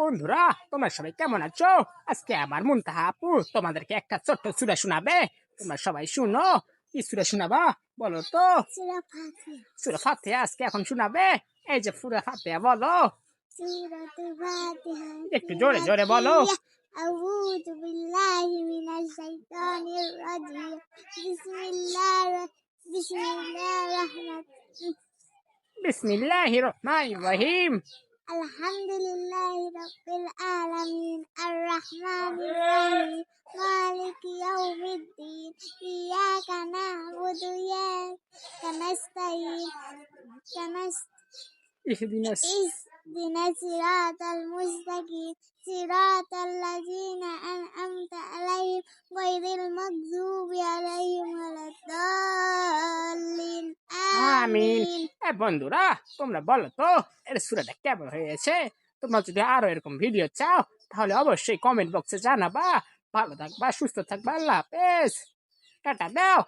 বন্ধুরা, তোমরা সবাই কেমন আছো? আজকে আমার মুনতাহা আপু তোমাদেরকে একটা ছোট্ট সূরা শোনাবে। তোমরা সবাই শুনো। কি সূরা শোনাবা বলো তো? সূরা ফাতিহা আজকে এখন শোনাবে। এই যে সূরা ফাতিহা বলো। একটু জোরে জোরে বলো। أعوذ بالله من الشيطان الرجيم بسم الله الرحمن الرحيم الحمد لله رب العالمين الرحمن الرحيم مالك يوم الدين إياك نعبد وإياك نستعين اهدنا اهدنا الصراط المستقيم صراط الذين أنعمت عليهم غير المغضوب عليهم ولا الضالين আমিন। آمين বন্ধুরা, তোমরা বলো তো এর সূরাটা কেমন হয়েছে? তোমরা যদি আরো এরকম ভিডিও চাও তাহলে অবশ্যই কমেন্ট বক্সে জানাবা। ভালো থাকবা, সুস্থ থাকবা। আল্লাহ হাফেজ। টাটা দাও।